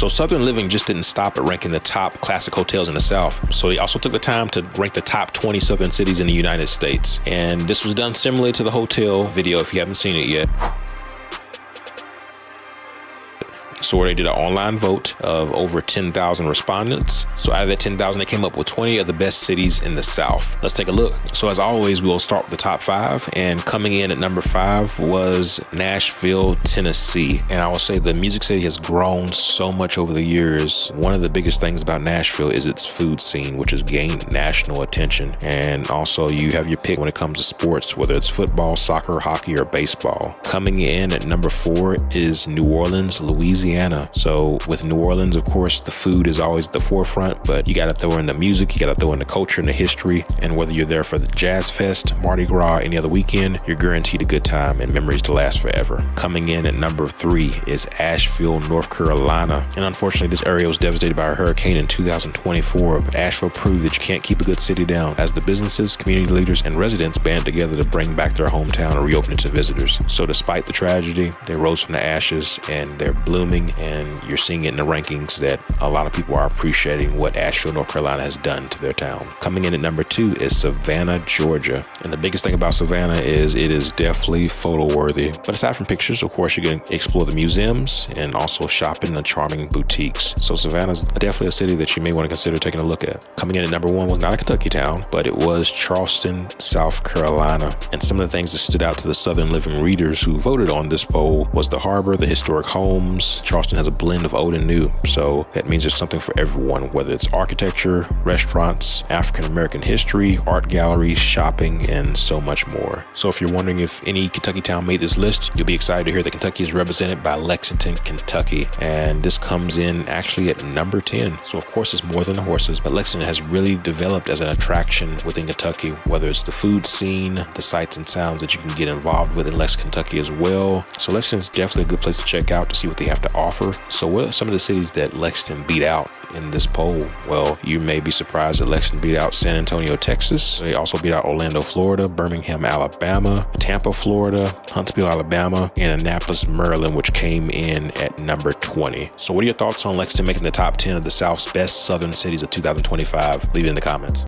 So Southern Living just didn't stop at ranking the top classic hotels in the South. So they also took the time to rank the top 20 Southern cities in the United States. And this was done similarly to the hotel video if you haven't seen it yet. So they did an online vote of over 10,000 respondents. So out of that 10,000, they came up with 20 of the best cities in the South. Let's take a look. So as always, we'll start with the top 5. And coming in at number 5 was Nashville, Tennessee. And I will say the Music City has grown so much over the years. One of the biggest things about Nashville is its food scene, which has gained national attention. And also you have your pick when it comes to sports, whether it's football, soccer, hockey, or baseball. Coming in at number 4 is New Orleans, Louisiana. So with New Orleans, of course, the food is always at the forefront, but you got to throw in the music, you got to throw in the culture and the history. And whether you're there for the Jazz Fest, Mardi Gras, any other weekend, you're guaranteed a good time and memories to last forever. Coming in at number 3 is Asheville, North Carolina. And unfortunately, this area was devastated by a hurricane in 2024, but Asheville proved that you can't keep a good city down as the businesses, community leaders, and residents band together to bring back their hometown and reopen it to visitors. So despite the tragedy, they rose from the ashes and they're blooming. And you're seeing it in the rankings that a lot of people are appreciating what Asheville, North Carolina has done to their town. Coming in at number 2 is Savannah, Georgia. And the biggest thing about Savannah is it is definitely photo worthy. But aside from pictures, of course, you can explore the museums and also shop in the charming boutiques. So Savannah's definitely a city that you may want to consider taking a look at. Coming in at number 1 was not a Kentucky town, but it was Charleston, South Carolina. And some of the things that stood out to the Southern Living readers who voted on this poll was the harbor, the historic homes. Charleston has a blend of old and new, so that means there's something for everyone, whether it's architecture, restaurants, African-American history, art galleries, shopping, and so much more. So if you're wondering if any Kentucky town made this list, you'll be excited to hear that Kentucky is represented by Lexington, Kentucky, and this comes in actually at number 10. So of course it's more than the horses, but Lexington has really developed as an attraction within Kentucky, whether it's the food scene, the sights and sounds that you can get involved with in Lexington, Kentucky as well. So Lexington is definitely a good place to check out to see what they have to offer. So what are some of the cities that Lexington beat out in this poll? Well, you may be surprised that Lexington beat out San Antonio, Texas. They also beat out Orlando, Florida, Birmingham, Alabama, Tampa, Florida, Huntsville, Alabama, and Annapolis, Maryland, which came in at number 20. So what are your thoughts on Lexington making the top 10 of the South's best Southern cities of 2025? Leave it in the comments.